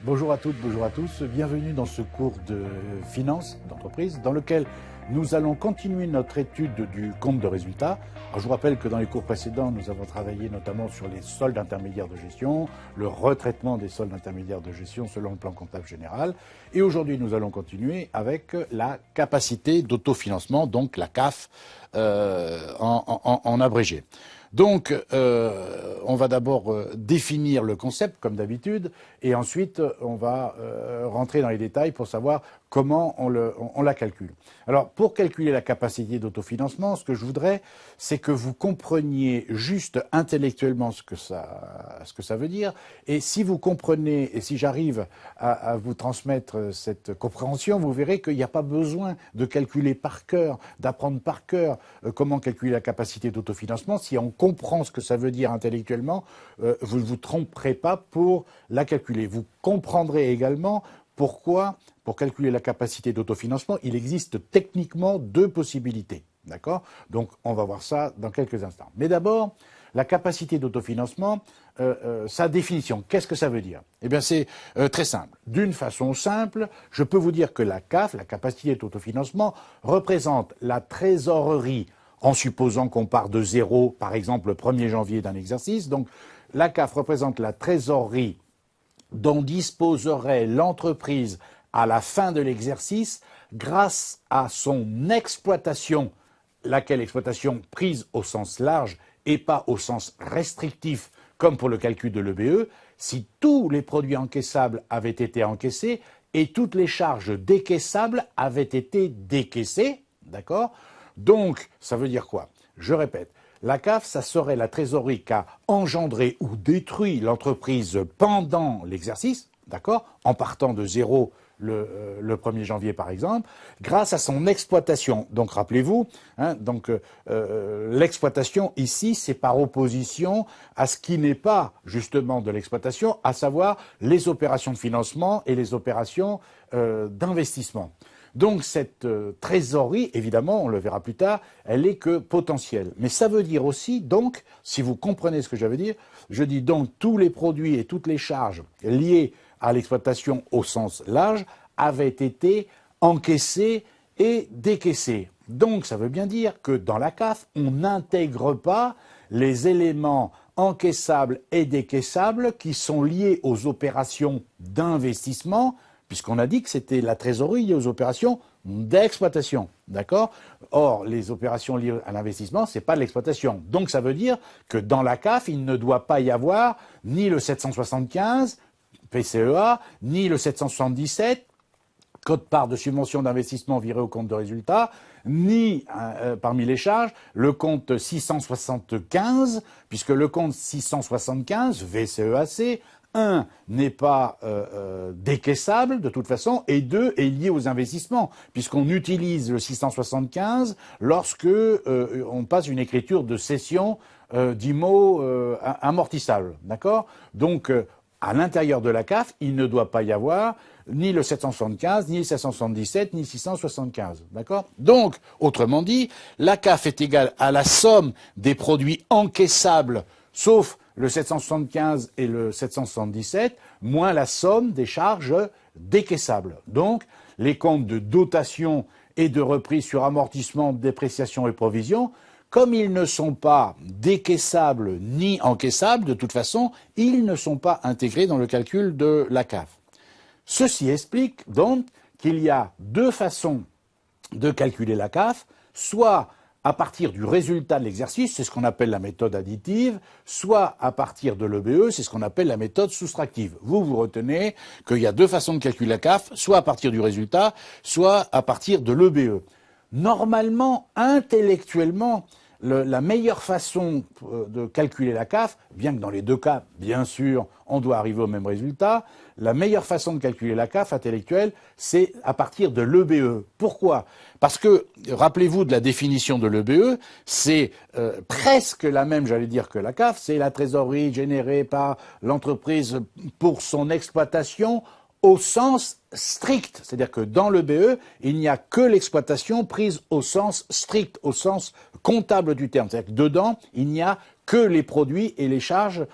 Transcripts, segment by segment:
Bonjour à toutes, bonjour à tous. Bienvenue dans ce cours de finance d'entreprise dans lequel nous allons continuer notre étude du compte de résultat. Alors, je vous rappelle que dans les cours précédents, nous avons travaillé notamment sur les soldes intermédiaires de gestion, le retraitement des soldes intermédiaires de gestion selon le plan comptable général. Et aujourd'hui, nous allons continuer avec la capacité d'autofinancement, donc la CAF en abrégé. Donc, on va d'abord définir le concept, comme d'habitude, et ensuite, on va rentrer dans les détails pour savoir comment on la calcule. Alors, pour calculer la capacité d'autofinancement, ce que je voudrais, c'est que vous compreniez juste intellectuellement ce que ça veut dire. Et si vous comprenez, et si j'arrive à vous transmettre cette compréhension, vous verrez qu'il n'y a pas besoin de calculer par cœur, d'apprendre par cœur comment calculer la capacité d'autofinancement. Si on comprend ce que ça veut dire intellectuellement, vous ne vous tromperez pas pour la calculer. Vous comprendrez également pourquoi, pour calculer la capacité d'autofinancement, il existe techniquement deux possibilités. D'accord ? Donc, on va voir ça dans quelques instants. Mais d'abord, la capacité d'autofinancement, sa définition, qu'est-ce que ça veut dire ? Eh bien, c'est très simple. D'une façon simple, je peux vous dire que la CAF, la capacité d'autofinancement, représente la trésorerie, en supposant qu'on part de zéro, par exemple le 1er janvier d'un exercice. Donc, la CAF représente la trésorerie dont disposerait l'entreprise à la fin de l'exercice grâce à son exploitation, laquelle exploitation prise au sens large et pas au sens restrictif comme pour le calcul de l'EBE, si tous les produits encaissables avaient été encaissés et toutes les charges décaissables avaient été décaissées, d'accord ? Donc, ça veut dire quoi ? Je répète. La CAF, ça serait la trésorerie qu'a engendré ou détruit l'entreprise pendant l'exercice, d'accord, en partant de zéro le 1er janvier par exemple, grâce à son exploitation. Donc rappelez-vous, l'exploitation ici, c'est par opposition à ce qui n'est pas justement de l'exploitation, à savoir les opérations de financement et les opérations d'investissement. Donc cette trésorerie, évidemment, on le verra plus tard, elle est que potentielle. Mais ça veut dire aussi, donc, si vous comprenez ce que je veux dire, je dis donc tous les produits et toutes les charges liées à l'exploitation au sens large avaient été encaissés et décaissés. Donc ça veut bien dire que dans la CAF, on n'intègre pas les éléments encaissables et décaissables qui sont liés aux opérations d'investissement, puisqu'on a dit que c'était la trésorerie liée aux opérations d'exploitation, d'accord ? Or, les opérations liées à l'investissement, c'est pas de l'exploitation. Donc, ça veut dire que dans la CAF, il ne doit pas y avoir ni le 775 PCEA, ni le 777 quote-part de subvention d'investissement viré au compte de résultat, ni parmi les charges, le compte 675, puisque le compte 675, VCEAC, 1 n'est pas décaissable de toute façon, et 2 est lié aux investissements, puisqu'on utilise le 675 lorsque on passe une écriture de cession d'IMO amortissable, d'accord ? Donc, à l'intérieur de la CAF, il ne doit pas y avoir ni le 775, ni le 777, ni 675, d'accord ? Donc, autrement dit, la CAF est égale à la somme des produits encaissables, sauf le 775 et le 777, moins la somme des charges décaissables. Donc, les comptes de dotation et de reprise sur amortissement, dépréciation et provision, comme ils ne sont pas décaissables ni encaissables, de toute façon, ils ne sont pas intégrés dans le calcul de la CAF. Ceci explique donc qu'il y a deux façons de calculer la CAF, soit à partir du résultat de l'exercice, c'est ce qu'on appelle la méthode additive, soit à partir de l'EBE, c'est ce qu'on appelle la méthode soustractive. Vous retenez qu'il y a deux façons de calculer la CAF, soit à partir du résultat, soit à partir de l'EBE. Normalement, intellectuellement, la meilleure façon de calculer la CAF, bien que dans les deux cas, bien sûr, on doit arriver au même résultat, la meilleure façon de calculer la CAF intellectuelle, c'est à partir de l'EBE. Pourquoi ? Parce que, rappelez-vous de la définition de l'EBE, c'est presque la même, j'allais dire, que la CAF, c'est la trésorerie générée par l'entreprise pour son exploitation au sens strict. C'est-à-dire que dans le BE, il n'y a que l'exploitation prise au sens strict, au sens comptable du terme. C'est-à-dire que dedans, il n'y a que les produits et les charges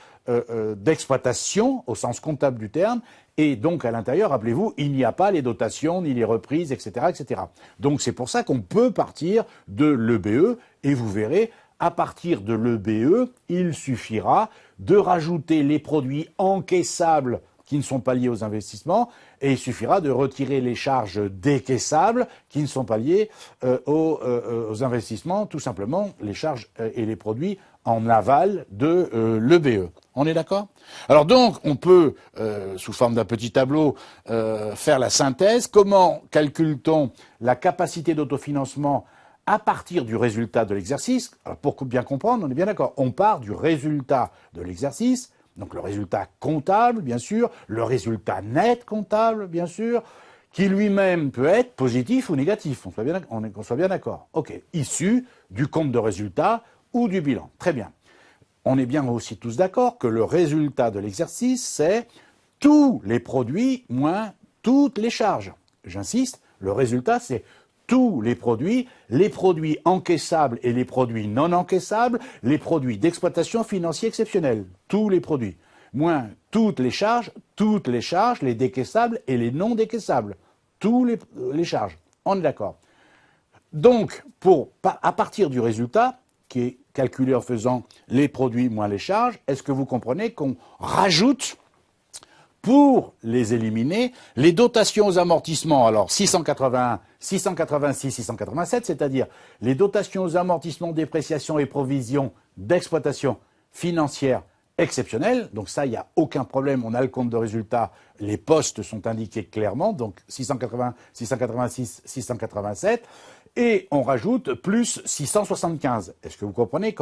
d'exploitation au sens comptable du terme. Et donc, à l'intérieur, rappelez-vous, il n'y a pas les dotations, ni les reprises, etc., etc. Donc, c'est pour ça qu'on peut partir de l'EBE, et vous verrez, à partir de l'EBE, il suffira de rajouter les produits encaissables qui ne sont pas liés aux investissements, et il suffira de retirer les charges décaissables qui ne sont pas liées aux investissements, tout simplement les charges et les produits en aval de l'EBE. On est d'accord? Alors donc, on peut, sous forme d'un petit tableau, faire la synthèse. Comment calcule-t-on la capacité d'autofinancement à partir du résultat de l'exercice? Alors pour bien comprendre, on est bien d'accord, on part du résultat de l'exercice, donc le résultat comptable, bien sûr, le résultat net comptable, bien sûr, qui lui-même peut être positif ou négatif, qu'on soit bien d'accord. Ok, issu du compte de résultat ou du bilan. Très bien. On est bien aussi tous d'accord que le résultat de l'exercice, c'est tous les produits moins toutes les charges. J'insiste, le résultat, c'est tous les produits encaissables et les produits non encaissables, les produits d'exploitation financière exceptionnelle, tous les produits, moins toutes les charges, les décaissables et les non décaissables, tous les charges. On est d'accord. Donc, à partir du résultat, qui est calculé en faisant les produits moins les charges, est-ce que vous comprenez qu'on rajoute, pour les éliminer, les dotations aux amortissements, alors 681, 686, 687, c'est-à-dire les dotations aux amortissements, dépréciations et provisions d'exploitation financière exceptionnelle, donc ça, il n'y a aucun problème, on a le compte de résultat, les postes sont indiqués clairement, donc 680, 686, 687, et on rajoute plus 675. Est-ce que vous comprenez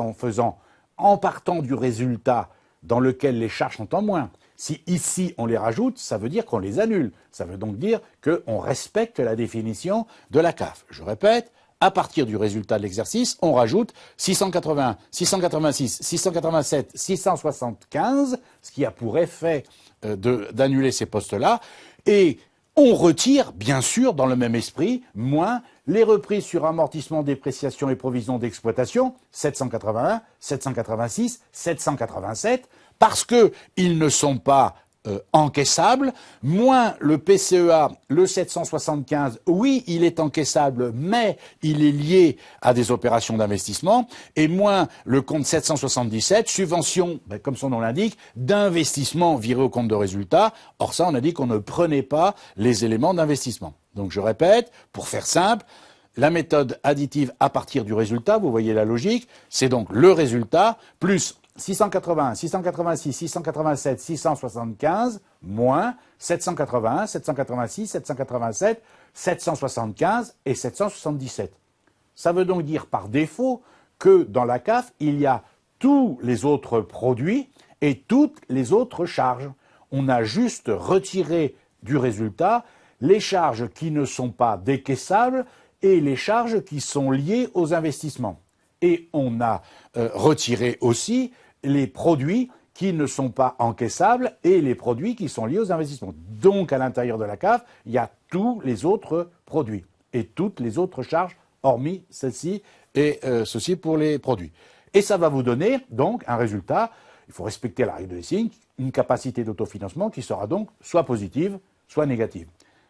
en partant du résultat dans lequel les charges sont en moins, si ici on les rajoute, ça veut dire qu'on les annule. Ça veut donc dire qu'on respecte la définition de la CAF. Je répète, à partir du résultat de l'exercice, on rajoute 680, 686, 687, 675, ce qui a pour effet d'annuler ces postes-là, et on retire, bien sûr, dans le même esprit, moins les reprises sur amortissement, dépréciation et provisions d'exploitation, 781, 786, 787, parce qu'ils ne sont pas encaissables, moins le PCEA, le 775, oui, il est encaissable, mais il est lié à des opérations d'investissement, et moins le compte 777, subvention, comme son nom l'indique, d'investissement viré au compte de résultat. Or ça, on a dit qu'on ne prenait pas les éléments d'investissement. Donc je répète, pour faire simple, la méthode additive à partir du résultat, vous voyez la logique, c'est donc le résultat plus 681, 686, 687, 675, moins 781, 786, 787, 775 et 777. Ça veut donc dire par défaut que dans la CAF, il y a tous les autres produits et toutes les autres charges. On a juste retiré du résultat les charges qui ne sont pas décaissables et les charges qui sont liées aux investissements. Et on a retiré aussi les produits qui ne sont pas encaissables et les produits qui sont liés aux investissements. Donc, à l'intérieur de la CAF, il y a tous les autres produits et toutes les autres charges, hormis celle-ci et ceci pour les produits. Et ça va vous donner donc un résultat, il faut respecter la règle de Lessing, une capacité d'autofinancement qui sera donc soit positive, soit négative.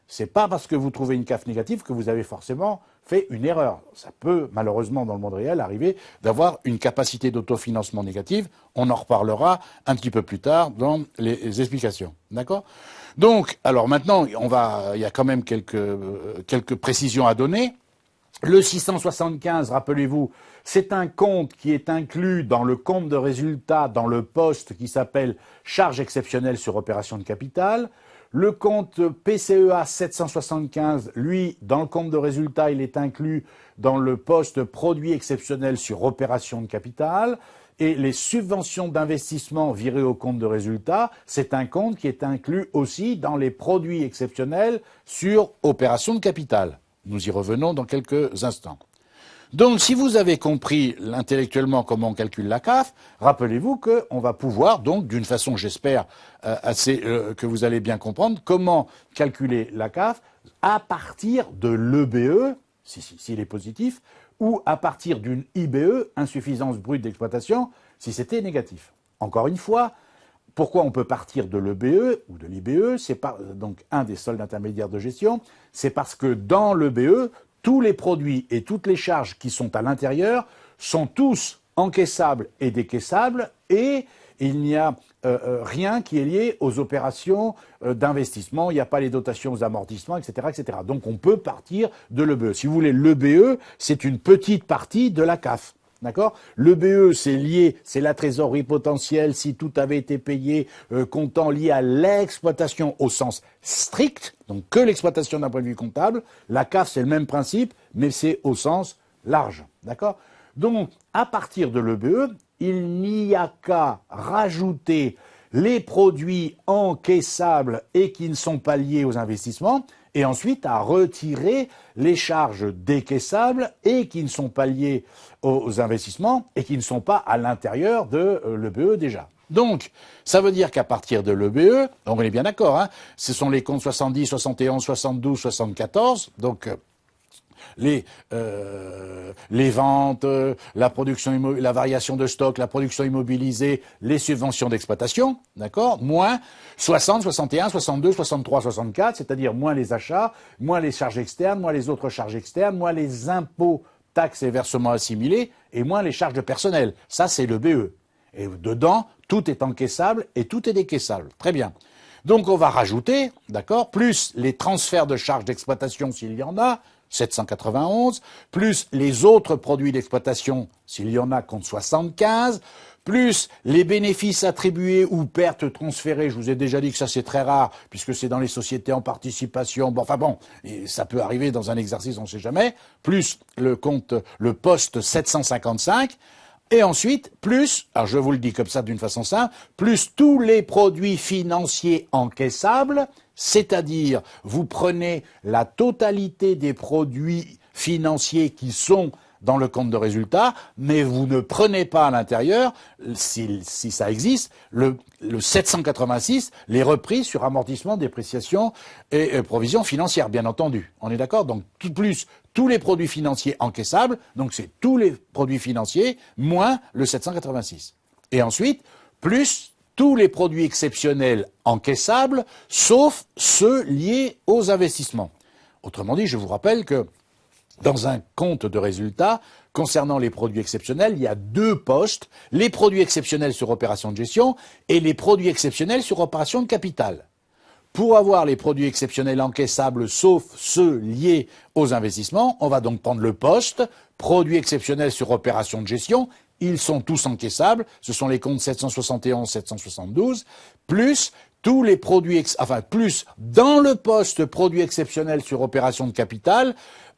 C'est pas parce que vous trouvez une CAF négative que vous avez forcément fait une erreur. Ça peut, malheureusement, dans le monde réel, arriver d'avoir une capacité d'autofinancement négative. On en reparlera un petit peu plus tard dans les explications. D'accord? Donc, alors maintenant, il y a quand même quelques précisions à donner. Le 675, rappelez-vous, c'est un compte qui est inclus dans le compte de résultat, dans le poste qui s'appelle charge exceptionnelle sur opération de capital. Le compte PCEA 775, lui, dans le compte de résultat, il est inclus dans le poste produit exceptionnel sur opération de capital. Et les subventions d'investissement virées au compte de résultat, c'est un compte qui est inclus aussi dans les produits exceptionnels sur opération de capital. Nous y revenons dans quelques instants. Donc, si vous avez compris intellectuellement comment on calcule la CAF, rappelez-vous qu'on va pouvoir, donc, d'une façon, j'espère, que vous allez bien comprendre, comment calculer la CAF à partir de l'EBE, s'il est positif, ou à partir d'une IBE, insuffisance brute d'exploitation, si c'était négatif. Encore une fois, pourquoi on peut partir de l'EBE ou de l'IBE, c'est donc un des soldes intermédiaires de gestion, c'est parce que dans l'EBE, tous les produits et toutes les charges qui sont à l'intérieur sont tous encaissables et décaissables et il n'y a rien qui est lié aux opérations d'investissement, il n'y a pas les dotations aux amortissements, etc., etc. Donc on peut partir de l'EBE. Si vous voulez, l'EBE, c'est une petite partie de la CAF. D'accord? L'EBE, c'est lié, c'est la trésorerie potentielle si tout avait été payé, comptant lié à l'exploitation au sens strict, donc que l'exploitation d'un point de vue comptable. La CAF, c'est le même principe, mais c'est au sens large. D'accord? Donc, à partir de l'EBE, il n'y a qu'à rajouter les produits encaissables et qui ne sont pas liés aux investissements, et ensuite à retirer les charges décaissables et qui ne sont pas liées aux investissements et qui ne sont pas à l'intérieur de l'EBE déjà. Donc, ça veut dire qu'à partir de l'EBE, on est bien d'accord, hein, ce sont les comptes 70, 71, 72, 74, donc les ventes, la production, la variation de stock, la production immobilisée, les subventions d'exploitation, d'accord, moins 60, 61, 62, 63, 64, c'est-à-dire moins les achats, moins les charges externes, moins les autres charges externes, moins les impôts, taxes et versements assimilés, et moins les charges de personnel. Ça, c'est le BE. Et dedans, tout est encaissable et tout est décaissable. Très bien. Donc, on va rajouter, d'accord, plus les transferts de charges d'exploitation s'il y en a, 791, plus les autres produits d'exploitation, s'il y en a, compte 75, plus les bénéfices attribués ou pertes transférées, je vous ai déjà dit que ça c'est très rare, puisque c'est dans les sociétés en participation, ça peut arriver dans un exercice, on ne sait jamais, plus le poste 755, et ensuite, plus, alors je vous le dis comme ça d'une façon simple, plus tous les produits financiers encaissables, c'est-à-dire vous prenez la totalité des produits financiers qui sont dans le compte de résultat, mais vous ne prenez pas à l'intérieur, si ça existe, le 786, les reprises sur amortissement, dépréciation et provisions financières, bien entendu. On est d'accord? Donc, plus tous les produits financiers encaissables, donc c'est tous les produits financiers, moins le 786. Et ensuite, plus tous les produits exceptionnels encaissables, sauf ceux liés aux investissements. Autrement dit, je vous rappelle que dans un compte de résultat, concernant les produits exceptionnels, il y a deux postes, les produits exceptionnels sur opération de gestion et les produits exceptionnels sur opération de capital. Pour avoir les produits exceptionnels encaissables, sauf ceux liés aux investissements, on va donc prendre le poste, produits exceptionnels sur opération de gestion, ils sont tous encaissables, ce sont les comptes 771, 772, plus tous les produits, plus dans le poste produits exceptionnels sur opération de capital,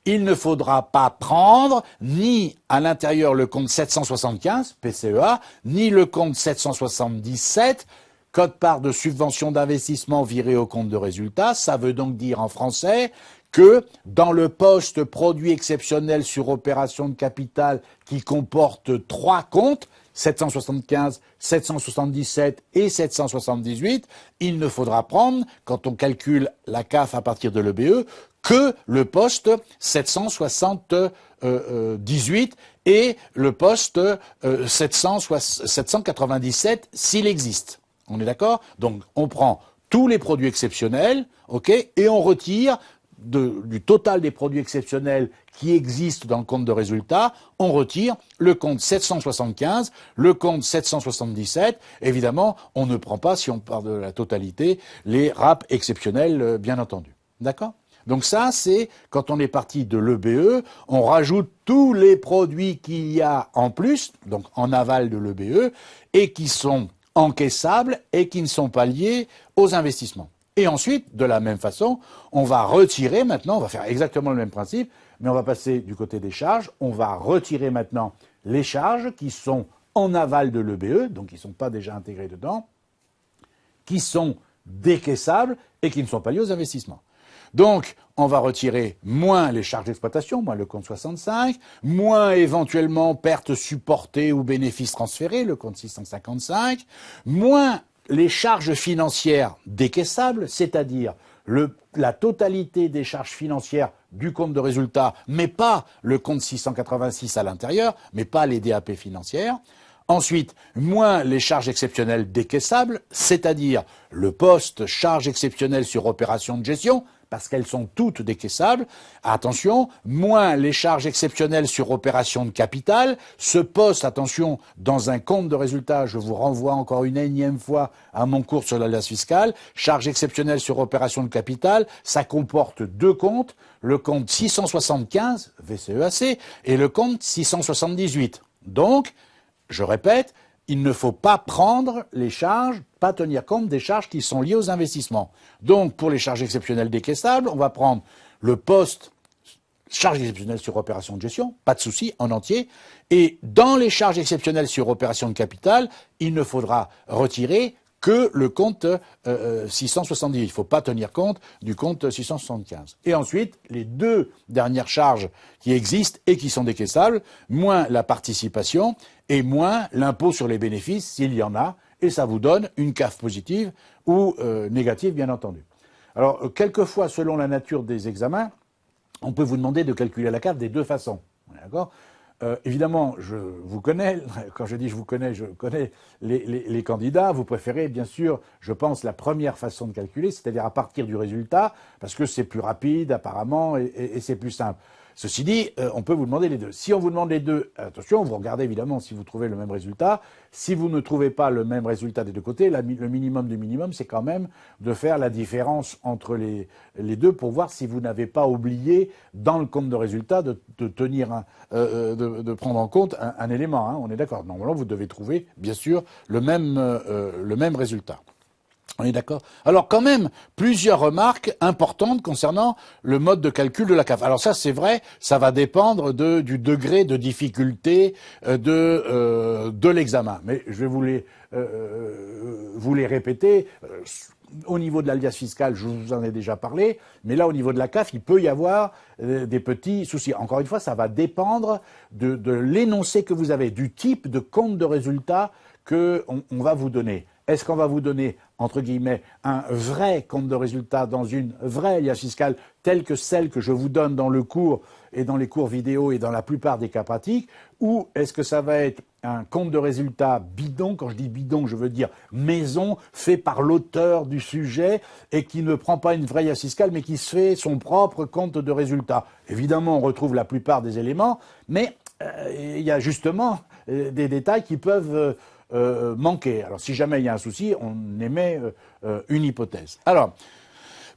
il ne faudra pas prendre ni à l'intérieur le compte 775, PCEA, ni le compte 777, quote-part de subvention d'investissement viré au compte de résultat. Ça veut donc dire en français que dans le poste produit exceptionnel sur opération de capital qui comporte trois comptes, 775, 777 et 778, il ne faudra prendre, quand on calcule la CAF à partir de l'EBE, que le poste 778 et le poste 797 s'il existe. On est d'accord? Donc on prend tous les produits exceptionnels, ok, et on retire du total des produits exceptionnels qui existent dans le compte de résultat, on retire le compte 775, le compte 777. Évidemment, on ne prend pas, si on parle de la totalité, les RAP exceptionnels, bien entendu. D'accord? Donc ça, c'est quand on est parti de l'EBE, on rajoute tous les produits qu'il y a en plus, donc en aval de l'EBE, et qui sont encaissables et qui ne sont pas liés aux investissements. Et ensuite, de la même façon, on va retirer maintenant, on va faire exactement le même principe, mais on va passer du côté des charges, on va retirer maintenant les charges qui sont en aval de l'EBE, donc qui ne sont pas déjà intégrées dedans, qui sont décaissables et qui ne sont pas liées aux investissements. Donc, on va retirer moins les charges d'exploitation, moins le compte 65, moins éventuellement pertes supportées ou bénéfices transférés, le compte 655, moins les charges financières décaissables, c'est-à-dire la totalité des charges financières du compte de résultat, mais pas le compte 686 à l'intérieur, mais pas les DAP financières. Ensuite, moins les charges exceptionnelles décaissables, c'est-à-dire le poste charges exceptionnelles sur opération de gestion, parce qu'elles sont toutes décaissables. Attention, moins les charges exceptionnelles sur opération de capital. Ce poste, attention, dans un compte de résultat, je vous renvoie encore une énième fois à mon cours sur l'alias fiscale. Charges exceptionnelles sur opération de capital, ça comporte deux comptes, le compte 675, VCEAC, et le compte 678. Donc, je répète, il ne faut pas prendre les charges, pas tenir compte des charges qui sont liées aux investissements. Donc, pour les charges exceptionnelles décaissables, on va prendre le poste charges exceptionnelles sur opération de gestion, pas de souci, en entier. Et dans les charges exceptionnelles sur opération de capital, il ne faudra retirer que le compte 678. Il ne faut pas tenir compte du compte 675. Et ensuite, les deux dernières charges qui existent et qui sont décaissables, moins la participation et moins l'impôt sur les bénéfices, s'il y en a, et ça vous donne une CAF positive ou négative, bien entendu. Alors, quelquefois, selon la nature des examens, on peut vous demander de calculer la CAF des deux façons. D'accord ? Évidemment, je vous connais, quand je dis je connais les candidats. Vous préférez, bien sûr, je pense, la première façon de calculer, c'est-à-dire à partir du résultat, parce que c'est plus rapide, apparemment, et c'est plus simple. Ceci dit, on peut vous demander les deux. Si on vous demande les deux, attention, vous regardez évidemment si vous trouvez le même résultat. Si vous ne trouvez pas le même résultat des deux côtés, le minimum du minimum, c'est quand même de faire la différence entre les deux pour voir si vous n'avez pas oublié dans le compte de résultat de tenir de prendre en compte un élément. Hein, on est d'accord. Normalement, vous devez trouver, bien sûr, le même résultat. On est d'accord? Alors quand même, plusieurs remarques importantes concernant le mode de calcul de la CAF. Alors ça, c'est vrai, ça va dépendre du degré de difficulté de l'examen. Mais je vais vous les répéter. Au niveau de l'alias fiscal, je vous en ai déjà parlé, mais là, au niveau de la CAF, il peut y avoir des petits soucis. Encore une fois, ça va dépendre de l'énoncé que vous avez, du type de compte de résultat qu'on va vous donner. Est-ce qu'on va vous donner, entre guillemets, un vrai compte de résultat dans une vraie alias fiscale telle que celle que je vous donne dans le cours et dans les cours vidéo et dans la plupart des cas pratiques, ou est-ce que ça va être un compte de résultat bidon? Quand je dis bidon, je veux dire maison, fait par l'auteur du sujet et qui ne prend pas une vraie alias fiscale mais qui se fait son propre compte de résultat. Évidemment, on retrouve la plupart des éléments, mais il y a justement des détails qui peuvent manquer. Alors si jamais il y a un souci, on émet une hypothèse. Alors,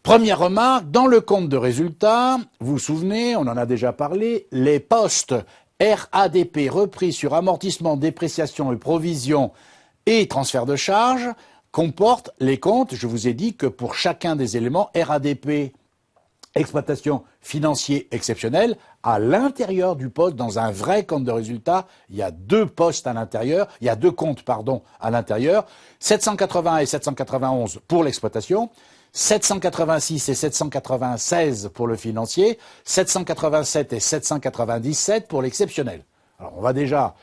première remarque, dans le compte de résultat, vous vous souvenez, on en a déjà parlé, les postes RADP repris sur amortissement, dépréciation et provision et transfert de charges comportent les comptes, je vous ai dit que pour chacun des éléments, RADP, exploitation financier exceptionnelle, à l'intérieur du poste, dans un vrai compte de résultat, il y a deux postes à l'intérieur, il y a deux comptes, pardon, à l'intérieur, 781 et 791 pour l'exploitation, 786 et 796 pour le financier, 787 et 797 pour l'exceptionnel. Alors on va déjà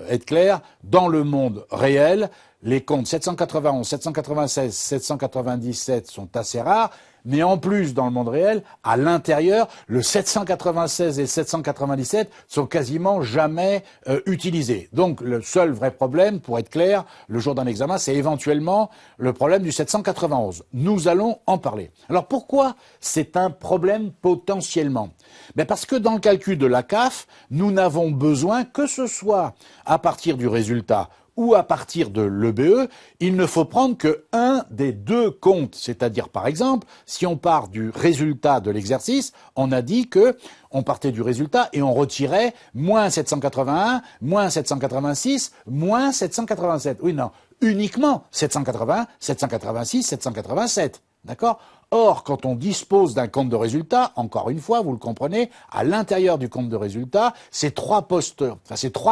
être clair, dans le monde réel, les comptes 791, 796, 797 sont assez rares, mais en plus, dans le monde réel, à l'intérieur, le 796 et 797 sont quasiment jamais utilisés. Donc, le seul vrai problème, pour être clair, le jour d'un examen, c'est éventuellement le problème du 791. Nous allons en parler. Alors, pourquoi c'est un problème potentiellement? Ben parce que dans le calcul de la CAF, nous n'avons besoin, que ce soit à partir du résultat ou à partir de l'EBE, il ne faut prendre que un des deux comptes. C'est-à-dire, par exemple, si on part du résultat de l'exercice, on a dit que on partait du résultat et on retirait moins 781, moins 786, moins 787. Oui, non, uniquement 781, 786, 787. D'accord? Or, quand on dispose d'un compte de résultat, encore une fois, vous le comprenez, à l'intérieur du compte de résultat, ces trois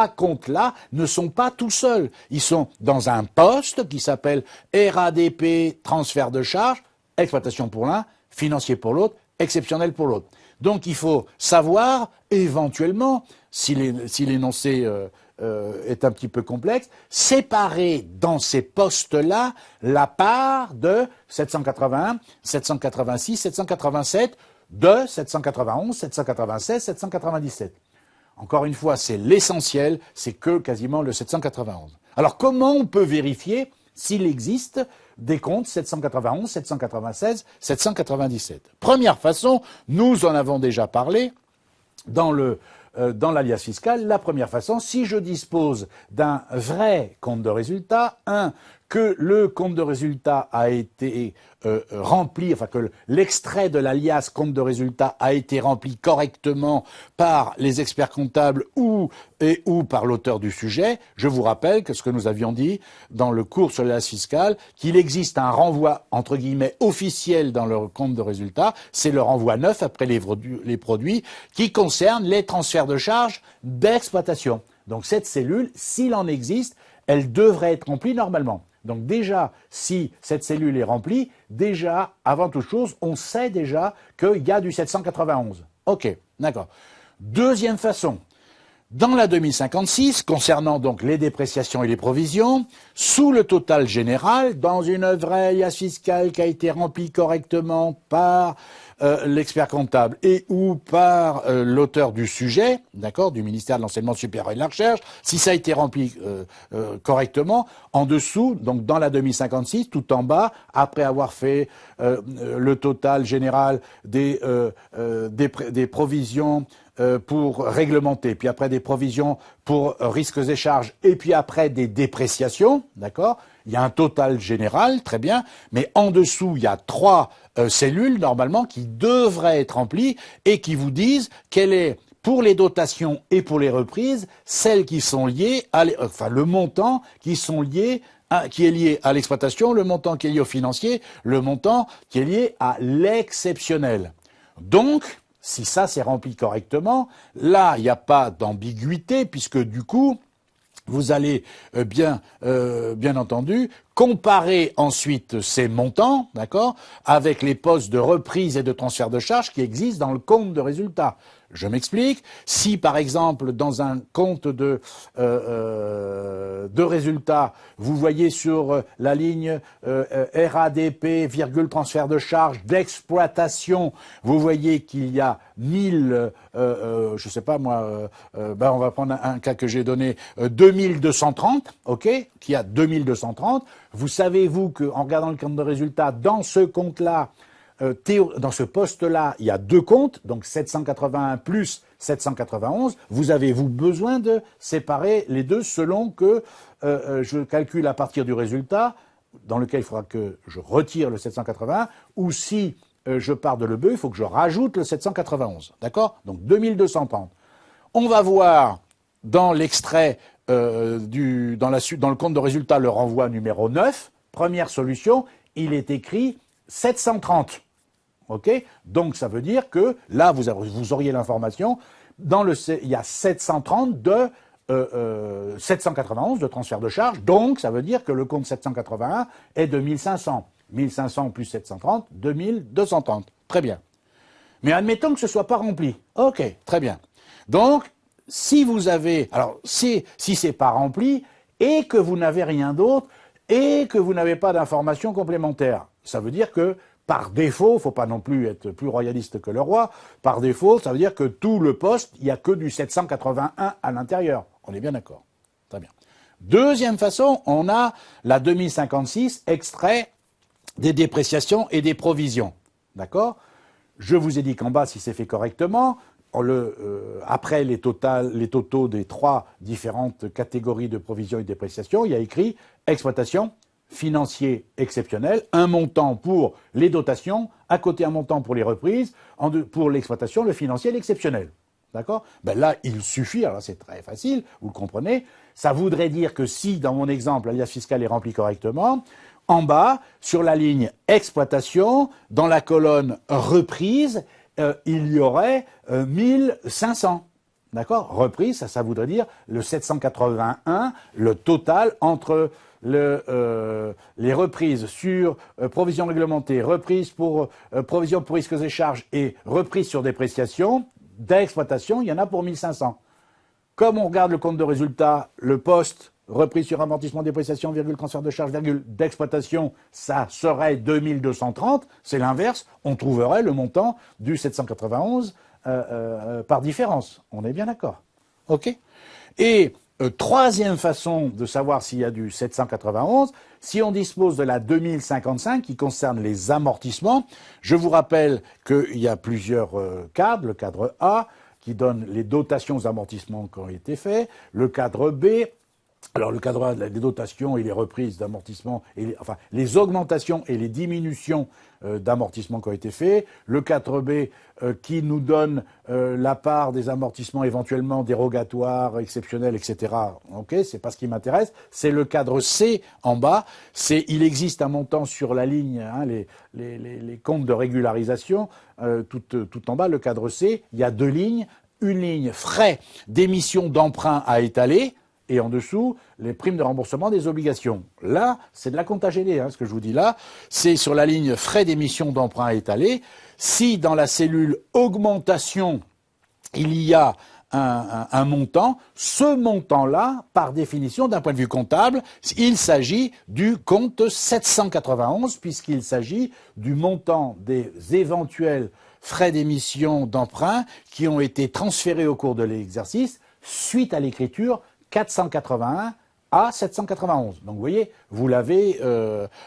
comptes-là ne sont pas tout seuls. Ils sont dans un poste qui s'appelle RADP, transfert de charges, exploitation pour l'un, financier pour l'autre, exceptionnel pour l'autre. Donc il faut savoir, éventuellement, si l'énoncé est un petit peu complexe, séparer dans ces postes-là la part de 781, 786, 787, de 791, 796, 797. Encore une fois, c'est l'essentiel, c'est que quasiment le 791. Alors comment on peut vérifier s'il existe des comptes 791, 796, 797? Première façon, nous en avons déjà parlé dans l'alias fiscal. La première façon, si je dispose d'un vrai compte de résultat, que le compte de résultat a été rempli, enfin que l'extrait de l'alias compte de résultat a été rempli correctement par les experts comptables ou par l'auteur du sujet, je vous rappelle que ce que nous avions dit dans le cours sur l'alias fiscal, qu'il existe un renvoi entre guillemets officiel dans le compte de résultat, c'est le renvoi 9 après les produits qui concerne les transferts de charges d'exploitation. Donc cette cellule, s'il en existe, elle devrait être remplie normalement. Donc déjà, si cette cellule est remplie, déjà, avant toute chose, on sait déjà qu'il y a du 791. Ok, d'accord. Deuxième façon, dans la 2056, concernant donc les dépréciations et les provisions, sous le total général, dans une vraie alias fiscale qui a été remplie correctement par l'expert comptable et ou par l'auteur du sujet, d'accord, du ministère de l'Enseignement supérieur et de la Recherche, si ça a été rempli correctement, en dessous, donc dans la 2056, tout en bas, après avoir fait le total général des provisions pour réglementer, puis après des provisions pour risques et charges, et puis après des dépréciations, d'accord? Il y a un total général, très bien, mais en dessous, il y a 3 cellules, normalement, qui devraient être remplies et qui vous disent quelle est, pour les dotations et pour les reprises, celles qui sont liées à, le montant qui est lié à l'exploitation, le montant qui est lié au financier, le montant qui est lié à l'exceptionnel. Donc, si ça c'est rempli correctement, là il n'y a pas d'ambiguïté puisque du coup vous allez bien entendu comparer ensuite ces montants, d'accord, avec les postes de reprise et de transfert de charges qui existent dans le compte de résultat. Je m'explique. Si, par exemple, dans un compte de résultats, vous voyez sur la ligne RADP, virgule transfert de charge d'exploitation, vous voyez qu'il y a 1000, je sais pas moi, on va prendre un cas que j'ai donné, 2230, ok, qui a 2230. Vous savez, vous, qu'en regardant le compte de résultats, dans ce compte-là, dans ce poste-là, il y a 2 comptes, donc 781 plus 791. Vous avez besoin de séparer les deux selon que je calcule à partir du résultat, dans lequel il faudra que je retire le 781, ou si je pars de l'EBE, il faut que je rajoute le 791. D'accord? Donc 2230. On va voir dans l'extrait, dans le compte de résultat, le renvoi numéro 9. Première solution, il est écrit 730. Ok, donc ça veut dire que là vous auriez l'information. Il y a 730 de 791 de transfert de charge, donc ça veut dire que le compte 781 est de 1500. 1500 plus 730, 2230. Très bien. Mais admettons que ce soit pas rempli. Ok, très bien. Donc si vous avez, alors si c'est pas rempli et que vous n'avez rien d'autre et que vous n'avez pas d'informations complémentaires, ça veut dire que par défaut, il ne faut pas non plus être plus royaliste que le roi, par défaut, ça veut dire que tout le poste, il n'y a que du 781 à l'intérieur. On est bien d'accord. Très bien. Deuxième façon, on a la 2056, extrait des dépréciations et des provisions. D'accord? Je vous ai dit qu'en bas, si c'est fait correctement, après les totaux des 3 différentes catégories de provisions et de dépréciations, il y a écrit exploitation, financier exceptionnel, un montant pour les dotations, à côté un montant pour les reprises, pour l'exploitation, le financier, l'exceptionnel. D'accord? Ben là, il suffit, alors c'est très facile, vous le comprenez, ça voudrait dire que si, dans mon exemple, l'alias fiscal est rempli correctement, en bas, sur la ligne exploitation, dans la colonne reprise, il y aurait 1500. D'accord? Reprise, ça voudrait dire le 781, le total entre les reprises sur provisions réglementées, reprises pour provisions pour risques et charges et reprises sur dépréciation d'exploitation, il y en a pour 1500. Comme on regarde le compte de résultat, le poste, reprise sur amortissement, dépréciation, virgule, transfert de charge, virgule, d'exploitation, ça serait 2230. C'est l'inverse, on trouverait le montant du 791 par différence. On est bien d'accord. OK. Et troisième façon de savoir s'il y a du 791, si on dispose de la 2055 qui concerne les amortissements, je vous rappelle qu'il y a plusieurs cadres, le cadre A, qui donne les dotations aux amortissements qui ont été faits, le cadre B, alors le cadre A, les dotations et les reprises d'amortissement, enfin les augmentations et les diminutions d'amortissement qui ont été faits, le cadre B qui nous donne la part des amortissements éventuellement dérogatoires, exceptionnels, etc. Ok, c'est pas ce qui m'intéresse. C'est le cadre C en bas. Il existe un montant sur la ligne, hein, les comptes de régularisation, tout en bas, le cadre C. Il y a deux lignes. Une ligne frais d'émission d'emprunt à étaler. Et en dessous, les primes de remboursement des obligations. Là, c'est de la compta gênée, hein, ce que je vous dis là. C'est sur la ligne frais d'émission d'emprunt à étaler. Si dans la cellule augmentation, il y a un montant, ce montant-là, par définition, d'un point de vue comptable, il s'agit du compte 791, puisqu'il s'agit du montant des éventuels frais d'émission d'emprunt qui ont été transférés au cours de l'exercice suite à l'écriture 481 à 791. Donc vous voyez, vous l'avez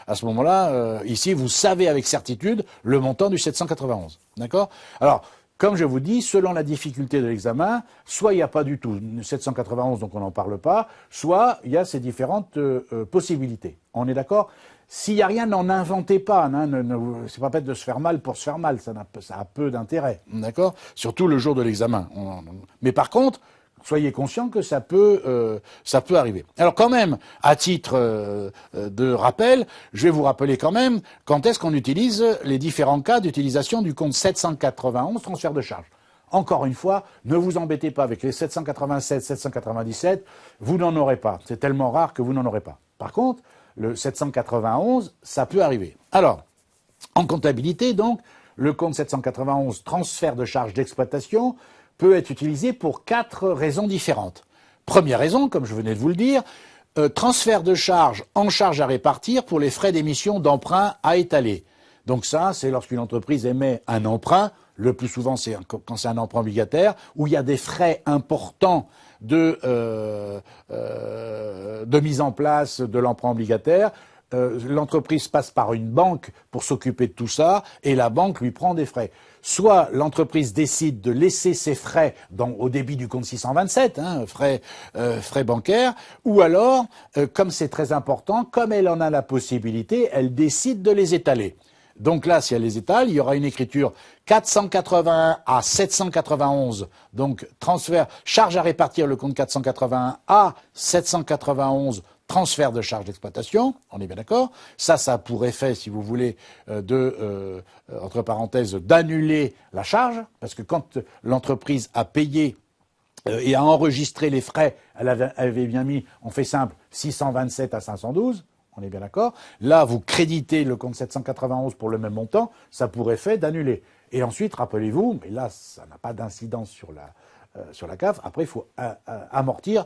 à ce moment-là, ici, vous savez avec certitude le montant du 791. D'accord? Alors, comme je vous dis, selon la difficulté de l'examen, soit il n'y a pas du tout 791, donc on n'en parle pas, soit il y a ces différentes possibilités. On est d'accord? S'il n'y a rien, n'en inventez pas. Hein, c'est pas peine de se faire mal pour se faire mal. Ça a peu d'intérêt. D'accord? Surtout le jour de l'examen. Mais par contre, soyez conscients que ça peut arriver. Alors quand même, à titre de rappel, je vais vous rappeler quand même quand est-ce qu'on utilise les différents cas d'utilisation du compte 791 transfert de charge. Encore une fois, ne vous embêtez pas avec les 787, 797, vous n'en aurez pas. C'est tellement rare que vous n'en aurez pas. Par contre, le 791, ça peut arriver. Alors, en comptabilité, donc, le compte 791 transfert de charge d'exploitation peut être utilisé pour 4 raisons différentes. Première raison, comme je venais de vous le dire, transfert de charge en charge à répartir pour les frais d'émission d'emprunt à étaler. Donc ça, c'est lorsqu'une entreprise émet un emprunt, le plus souvent c'est quand c'est un emprunt obligataire, où il y a des frais importants de mise en place de l'emprunt obligataire. L'entreprise passe par une banque pour s'occuper de tout ça, et la banque lui prend des frais. Soit l'entreprise décide de laisser ses frais au débit du compte 627, hein, frais bancaires, ou alors, comme c'est très important, comme elle en a la possibilité, elle décide de les étaler. Donc là, si elle les étale, il y aura une écriture 481 à 791, donc transfert, charge à répartir le compte 481 à 791, transfert de charge d'exploitation, on est bien d'accord. Ça a pour effet, si vous voulez, entre parenthèses, d'annuler la charge, parce que quand l'entreprise a payé et a enregistré les frais, elle avait bien mis, on fait simple, 627 à 512, on est bien d'accord. Là, vous créditez le compte 791 pour le même montant, ça a pour effet d'annuler. Et ensuite, rappelez-vous, mais là, ça n'a pas d'incidence sur la CAF. Après, il faut amortir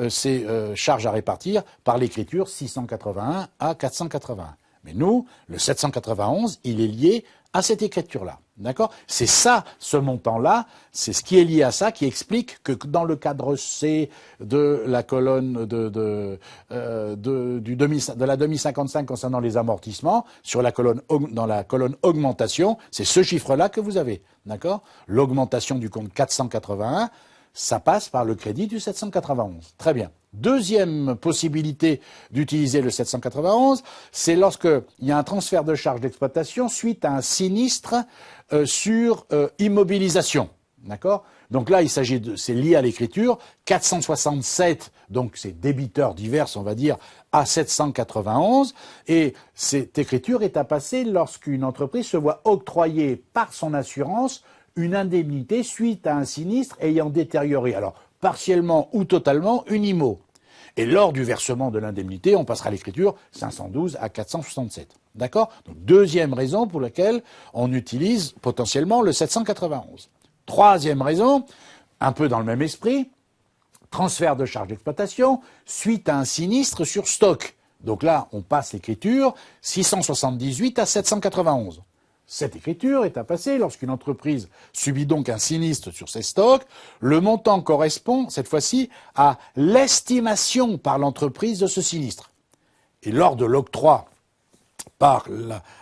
ces charges à répartir par l'écriture 681 à 481. Mais nous, le 791, il est lié à cette écriture-là. D'accord? C'est ça, ce montant-là, c'est ce qui est lié à ça qui explique que dans le cadre C de la colonne de la 2055 concernant les amortissements, dans la colonne augmentation, c'est ce chiffre-là que vous avez. D'accord? L'augmentation du compte 481, ça passe par le crédit du 791. Très bien. Deuxième possibilité d'utiliser le 791, c'est lorsqu'il y a un transfert de charge d'exploitation suite à un sinistre sur immobilisation. D'accord? Donc là, c'est lié à l'écriture, 467, donc c'est débiteurs divers, on va dire, à 791, et cette écriture est à passer lorsqu'une entreprise se voit octroyer par son assurance une indemnité suite à un sinistre ayant détérioré, alors partiellement ou totalement, une IMO. Et lors du versement de l'indemnité, on passera à l'écriture 512 à 467. D'accord? Donc, deuxième raison pour laquelle on utilise potentiellement le 791. Troisième raison, un peu dans le même esprit, transfert de charges d'exploitation suite à un sinistre sur stock. Donc là, on passe l'écriture 678 à 791. Cette écriture est à passer lorsqu'une entreprise subit donc un sinistre sur ses stocks. Le montant correspond, cette fois-ci, à l'estimation par l'entreprise de ce sinistre. Et lors de l'octroi par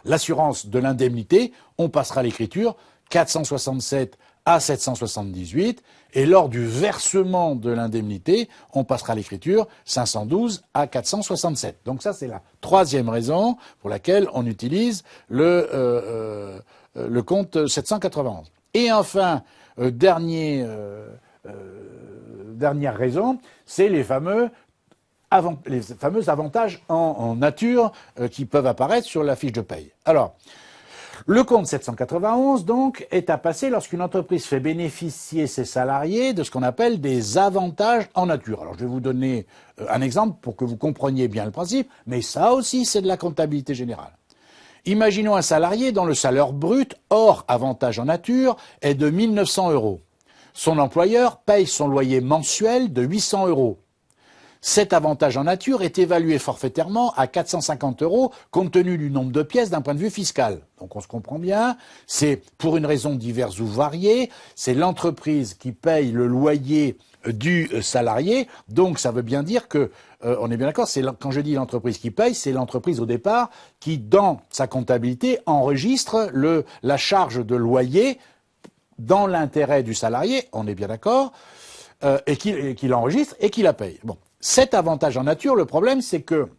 l'assurance de l'indemnité, on passera l'écriture 467 à 778, et lors du versement de l'indemnité, on passera l'écriture 512 à 467. Donc ça, c'est la troisième raison pour laquelle on utilise le compte 791. Et enfin, dernière raison, c'est les fameux avantages en nature qui peuvent apparaître sur la fiche de paye. Alors, le compte 791, donc, est à passer lorsqu'une entreprise fait bénéficier ses salariés de ce qu'on appelle des avantages en nature. Alors, je vais vous donner un exemple pour que vous compreniez bien le principe, mais ça aussi, c'est de la comptabilité générale. Imaginons un salarié dont le salaire brut, hors avantage en nature, est de 1 900 €. Son employeur paye son loyer mensuel de 800 €. Cet avantage en nature est évalué forfaitairement à 450 € compte tenu du nombre de pièces d'un point de vue fiscal. Donc on se comprend bien, c'est pour une raison diverse ou variée, c'est l'entreprise qui paye le loyer du salarié. Donc ça veut bien dire que, on est bien d'accord, quand je dis l'entreprise qui paye, c'est l'entreprise au départ qui, dans sa comptabilité, enregistre la charge de loyer dans l'intérêt du salarié, on est bien d'accord, et qui l'enregistre et qui la paye. Bon. Cet avantage en nature, le problème, c'est que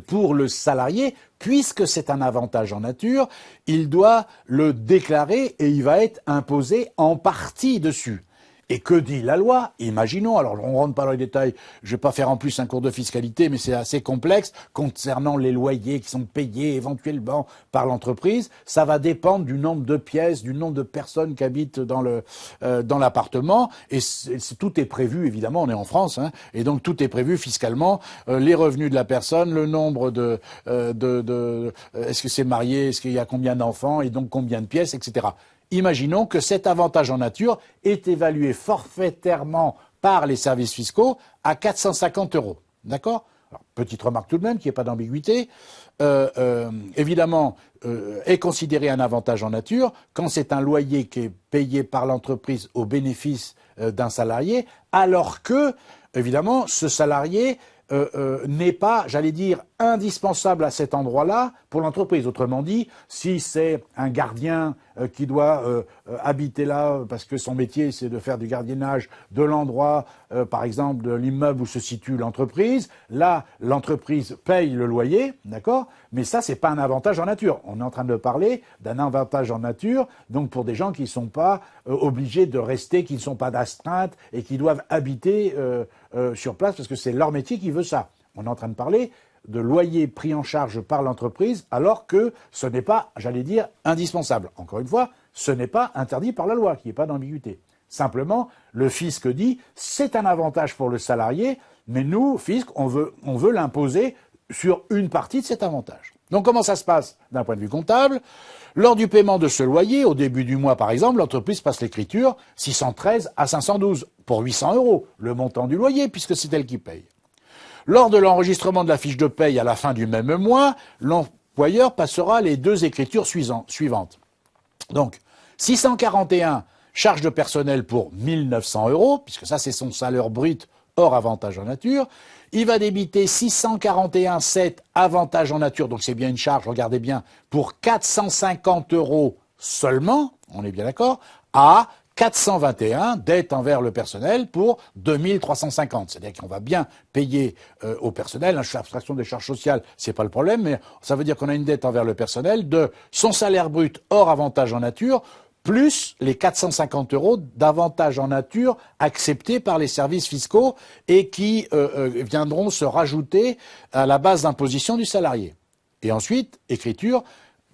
pour le salarié, puisque c'est un avantage en nature, il doit le déclarer et il va être imposé en partie dessus. Et que dit la loi? Imaginons, alors on ne rentre pas dans les détails, je ne vais pas faire en plus un cours de fiscalité, mais c'est assez complexe, concernant les loyers qui sont payés éventuellement par l'entreprise, ça va dépendre du nombre de pièces, du nombre de personnes qui habitent dans l'appartement, et tout est prévu, évidemment, on est en France, hein, et donc tout est prévu fiscalement, les revenus de la personne, le nombre est-ce que c'est marié, est-ce qu'il y a combien d'enfants, et donc combien de pièces, etc. Imaginons que cet avantage en nature est évalué forfaitairement par les services fiscaux à 450 €. D'accord? Alors, petite remarque tout de même, qu'il n'y ait pas d'ambiguïté. Évidemment, est considéré un avantage en nature quand c'est un loyer qui est payé par l'entreprise au bénéfice d'un salarié, alors que, évidemment, ce salarié n'est pas, j'allais dire, indispensable à cet endroit-là pour l'entreprise. Autrement dit, si c'est un gardien qui doit habiter là parce que son métier c'est de faire du gardiennage de l'endroit, par exemple de l'immeuble où se situe l'entreprise, là l'entreprise paye le loyer, d'accord? Mais ça c'est pas un avantage en nature. On est en train de parler d'un avantage en nature, donc pour des gens qui ne sont pas obligés de rester, qui ne sont pas d'astreinte et qui doivent habiter sur place parce que c'est leur métier qui veut ça. On est en train de parler de loyer pris en charge par l'entreprise alors que ce n'est pas, j'allais dire, indispensable. Encore une fois, ce n'est pas interdit par la loi, qu'il n'y ait pas d'ambiguïté. Simplement, le fisc dit c'est un avantage pour le salarié, mais nous, fisc, on veut l'imposer sur une partie de cet avantage. Donc comment ça se passe d'un point de vue comptable? Lors du paiement de ce loyer, au début du mois par exemple, l'entreprise passe l'écriture 613 à 512 pour 800 €, le montant du loyer, puisque c'est elle qui paye. Lors de l'enregistrement de la fiche de paye à la fin du même mois, l'employeur passera les deux écritures suivantes. Donc, 641, charge de personnel pour 1 900 €, puisque ça c'est son salaire brut hors avantage en nature. Il va débiter 641,7 avantage en nature, donc c'est bien une charge, regardez bien, pour 450 € seulement, on est bien d'accord, à 421 dette envers le personnel pour 2350. C'est-à-dire qu'on va bien payer au personnel. L'abstraction des charges sociales, c'est pas le problème, mais ça veut dire qu'on a une dette envers le personnel de son salaire brut hors avantage en nature, plus les 450 € d'avantage en nature acceptés par les services fiscaux et qui viendront se rajouter à la base d'imposition du salarié. Et ensuite, écriture,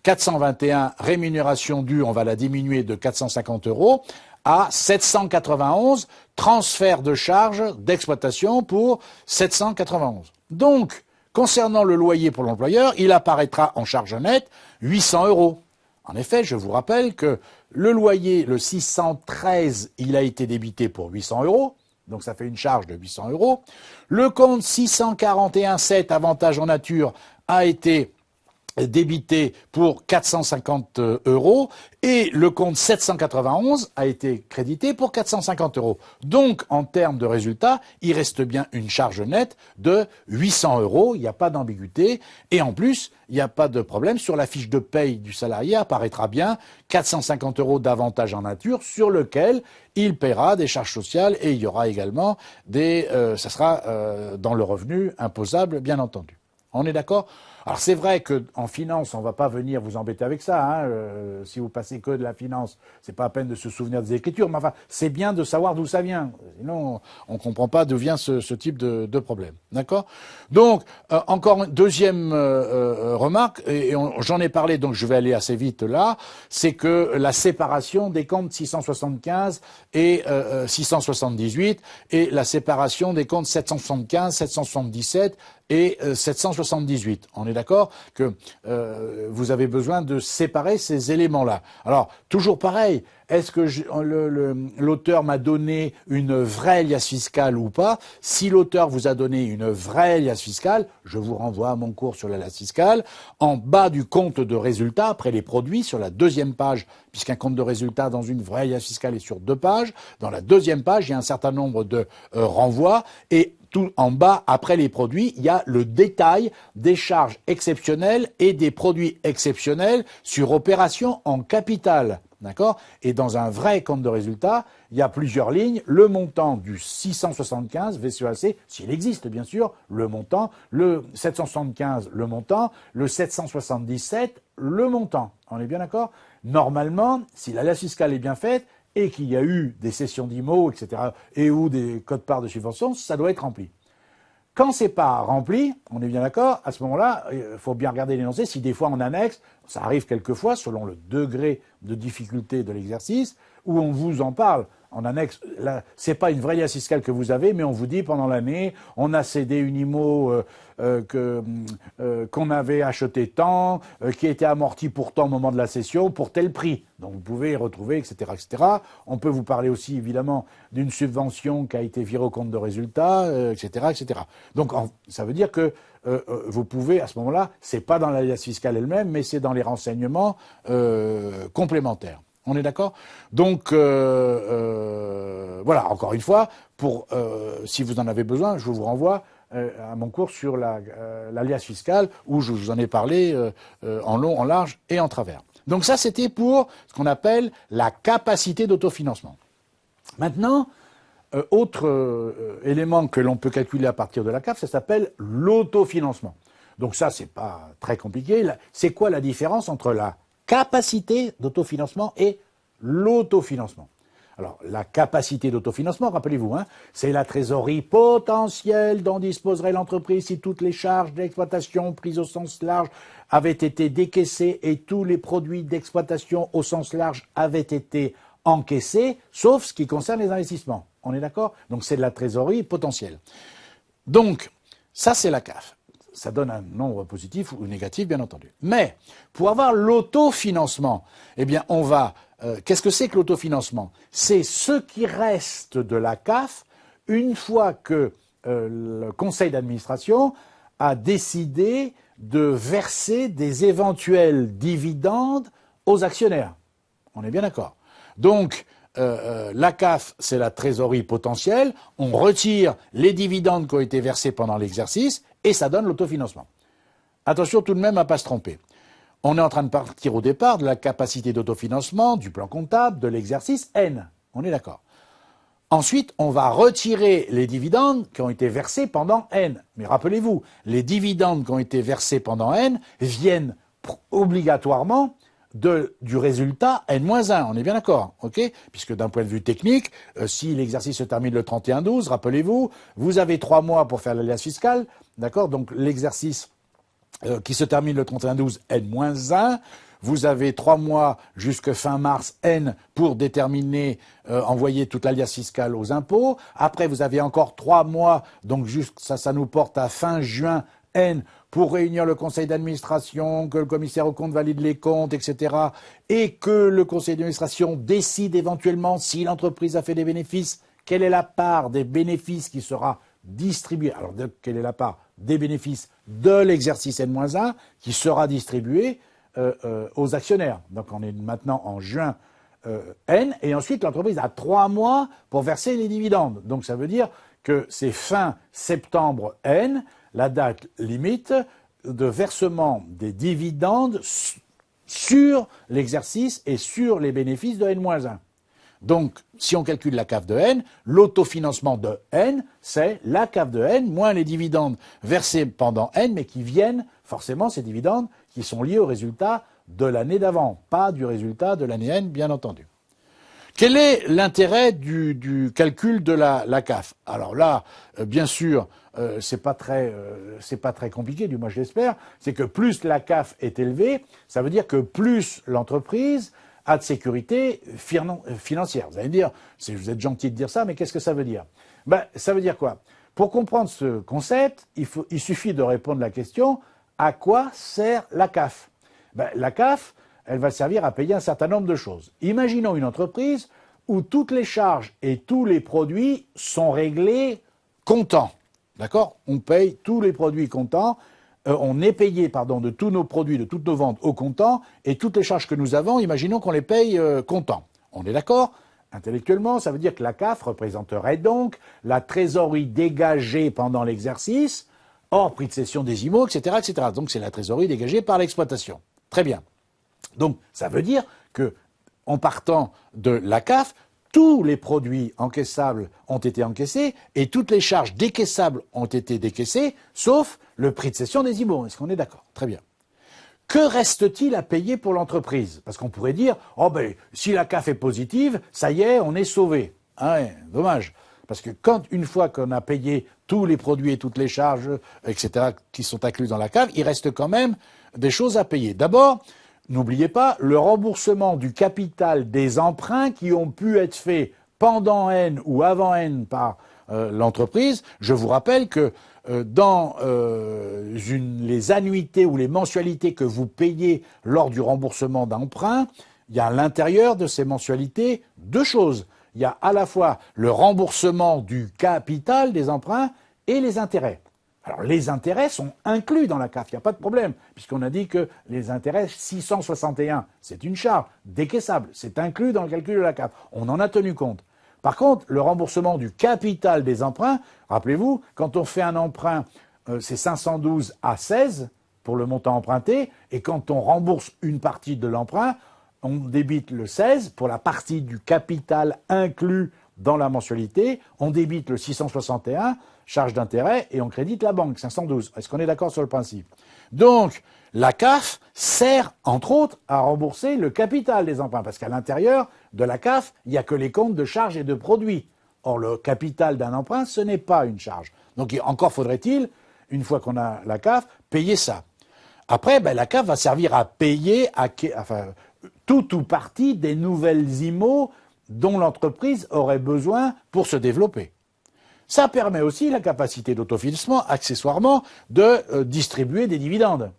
421 rémunération due, on va la diminuer de 450 € à 791, transfert de charges d'exploitation pour 791. Donc, concernant le loyer pour l'employeur, il apparaîtra en charge nette 800 euros. En effet, je vous rappelle que le loyer, le 613, il a été débité pour 800 euros. Donc ça fait une charge de 800 euros. Le compte 641,7 avantage en nature a été débité pour 450 euros et le compte 791 a été crédité pour 450 euros. Donc, en termes de résultat, il reste bien une charge nette de 800 euros. Il n'y a pas d'ambiguïté. Et en plus, il n'y a pas de problème. Sur la fiche de paye du salarié apparaîtra bien 450 euros d'avantage en nature sur lequel il paiera des charges sociales et il y aura également ça sera dans le revenu imposable, bien entendu. On est d'accord ? Alors c'est vrai qu'en finance, on va pas venir vous embêter avec ça. Hein, si vous passez que de la finance, c'est pas à peine de se souvenir des écritures. Mais enfin, c'est bien de savoir d'où ça vient. Sinon, on comprend pas d'où vient ce type de problème. D'accord ? Donc, encore une deuxième remarque, et j'en ai parlé, donc je vais aller assez vite là, c'est que la séparation des comptes 675 et 678 et la séparation des comptes 775, 777 et 778. On est d'accord que vous avez besoin de séparer ces éléments-là. Alors, toujours pareil, est-ce que l'auteur m'a donné une vraie alias fiscale ou pas? Si l'auteur vous a donné une vraie alias fiscale, je vous renvoie à mon cours sur l'alias fiscale. En bas du compte de résultat, après les produits, sur la deuxième page, puisqu'un compte de résultat dans une vraie alias fiscale est sur 2 pages, dans la deuxième page, il y a un certain nombre de renvois et tout en bas, après les produits, il y a le détail des charges exceptionnelles et des produits exceptionnels sur opération en capital. D'accord ? Et dans un vrai compte de résultat, il y a plusieurs lignes. Le montant du 675 VCEAC, s'il existe bien sûr, le montant. Le 775, le montant. Le 777, le montant. On est bien d'accord ? Normalement, si l'alias fiscale est bien faite, et qu'il y a eu des cessions d'IMO, etc., et ou des codes-parts de subvention, ça doit être rempli. Quand c'est pas rempli, on est bien d'accord, à ce moment-là, il faut bien regarder l'énoncé. Si des fois en annexe, ça arrive quelquefois, selon le degré de difficulté de l'exercice, où on vous en parle. En annexe, là, c'est pas une vraie alias fiscale que vous avez, mais on vous dit pendant l'année, on a cédé une IMO qu'on avait acheté tant, qui était amortie pour tant au moment de la cession, pour tel prix. Donc vous pouvez y retrouver, etc., etc. On peut vous parler aussi évidemment d'une subvention qui a été virée au compte de résultat, etc., etc. Donc ça veut dire que vous pouvez à ce moment-là, c'est pas dans l'alias fiscale elle-même, mais c'est dans les renseignements complémentaires. On est d'accord ? Donc voilà, encore une fois, si vous en avez besoin, je vous renvoie à mon cours sur l'alias fiscal où je vous en ai parlé en long, en large et en travers. Donc ça, c'était pour ce qu'on appelle la capacité d'autofinancement. Maintenant, autre élément que l'on peut calculer à partir de la CAF, ça s'appelle l'autofinancement. Donc ça, c'est pas très compliqué. C'est quoi la différence entre la capacité d'autofinancement et l'autofinancement? Alors, la capacité d'autofinancement, rappelez-vous, c'est la trésorerie potentielle dont disposerait l'entreprise si toutes les charges d'exploitation prises au sens large avaient été décaissées et tous les produits d'exploitation au sens large avaient été encaissés, sauf ce qui concerne les investissements. On est d'accord? Donc, c'est de la trésorerie potentielle. Donc, ça, c'est la CAF. Ça donne un nombre positif ou négatif, bien entendu. Mais, pour avoir l'autofinancement, eh bien, on va... qu'est-ce que c'est que l'autofinancement? C'est ce qui reste de la CAF une fois que le conseil d'administration a décidé de verser des éventuels dividendes aux actionnaires. On est bien d'accord. Donc, la CAF, c'est la trésorerie potentielle. On retire les dividendes qui ont été versés pendant l'exercice et ça donne l'autofinancement. Attention tout de même à ne pas se tromper. On est en train de partir au départ de la capacité d'autofinancement, du plan comptable, de l'exercice N. On est d'accord. Ensuite, on va retirer les dividendes qui ont été versés pendant N. Mais rappelez-vous, les dividendes qui ont été versés pendant N viennent obligatoirement du résultat N-1. On est bien d'accord, ok? Puisque d'un point de vue technique, si l'exercice se termine le 31-12, rappelez-vous, vous avez 3 mois pour faire l'alias fiscal, d'accord? Donc l'exercice qui se termine le 31-12 N-1, vous avez 3 mois jusque fin mars N pour déterminer, envoyer toute l'alias fiscale aux impôts. Après, vous avez encore 3 mois, donc ça nous porte à fin juin N pour réunir le conseil d'administration, que le commissaire aux comptes valide les comptes, etc. Et que le conseil d'administration décide éventuellement si l'entreprise a fait des bénéfices, quelle est la part des bénéfices qui sera distribuée. Alors, quelle est la part des bénéfices de l'exercice N-1 qui sera distribuée aux actionnaires. Donc, on est maintenant en juin N, et ensuite, l'entreprise a 3 mois pour verser les dividendes. Donc, ça veut dire que c'est fin septembre N, la date limite de versement des dividendes sur l'exercice et sur les bénéfices de N-1. Donc, si on calcule la CAF de N, l'autofinancement de N, c'est la CAF de N moins les dividendes versés pendant N, mais qui viennent forcément, ces dividendes, qui sont liés au résultat de l'année d'avant, pas du résultat de l'année N, bien entendu. Quel est l'intérêt du calcul de la CAF? Alors là, bien sûr, c'est pas très compliqué, du moins je l'espère. C'est que plus la CAF est élevée, ça veut dire que plus l'entreprise a de sécurité financière. Vous allez me dire, vous êtes gentil de dire ça, mais qu'est-ce que ça veut dire? Ça veut dire quoi? Pour comprendre ce concept, il suffit de répondre à la question: à quoi sert la CAF? La CAF, elle va servir à payer un certain nombre de choses. Imaginons une entreprise où toutes les charges et tous les produits sont réglés comptant. D'accord? On paye tous les produits comptant. On est payé, de tous nos produits, de toutes nos ventes au comptant, et toutes les charges que nous avons, imaginons qu'on les paye comptant. On est d'accord? Intellectuellement, ça veut dire que la CAF représenterait donc la trésorerie dégagée pendant l'exercice, hors prix de cession des IMO, etc., etc. Donc c'est la trésorerie dégagée par l'exploitation. Très bien. Donc ça veut dire que, en partant de la CAF, tous les produits encaissables ont été encaissés et toutes les charges décaissables ont été décaissées, sauf le prix de cession des IMO. Est-ce qu'on est d'accord? Très bien. Que reste-t-il à payer pour l'entreprise? Parce qu'on pourrait dire, si la CAF est positive, ça y est, on est sauvé. Ah ouais, dommage. Parce que une fois qu'on a payé tous les produits et toutes les charges, etc., qui sont inclus dans la CAF, il reste quand même des choses à payer. D'abord, n'oubliez pas le remboursement du capital des emprunts qui ont pu être faits pendant N ou avant N par l'entreprise. Je vous rappelle que dans les annuités ou les mensualités que vous payez lors du remboursement d'emprunt, il y a à l'intérieur de ces mensualités 2 choses. Il y a à la fois le remboursement du capital des emprunts et les intérêts. Alors les intérêts sont inclus dans la CAF, il n'y a pas de problème, puisqu'on a dit que les intérêts 661, c'est une charge décaissable, c'est inclus dans le calcul de la CAF. On en a tenu compte. Par contre, le remboursement du capital des emprunts, rappelez-vous, quand on fait un emprunt, c'est 512 à 16 pour le montant emprunté, et quand on rembourse une partie de l'emprunt, on débite le 16 pour la partie du capital inclus dans la mensualité, on débite le 661, charge d'intérêt, et on crédite la banque, 512. Est-ce qu'on est d'accord sur le principe? Donc, la CAF sert, entre autres, à rembourser le capital des emprunts, parce qu'à l'intérieur de la CAF, il n'y a que les comptes de charges et de produits. Or, le capital d'un emprunt, ce n'est pas une charge. Donc, encore faudrait-il, une fois qu'on a la CAF, payer ça. Après, la CAF va servir à payer tout ou partie des nouvelles IMO dont l'entreprise aurait besoin pour se développer. Ça permet aussi la capacité d'autofinancement, accessoirement, de distribuer des dividendes.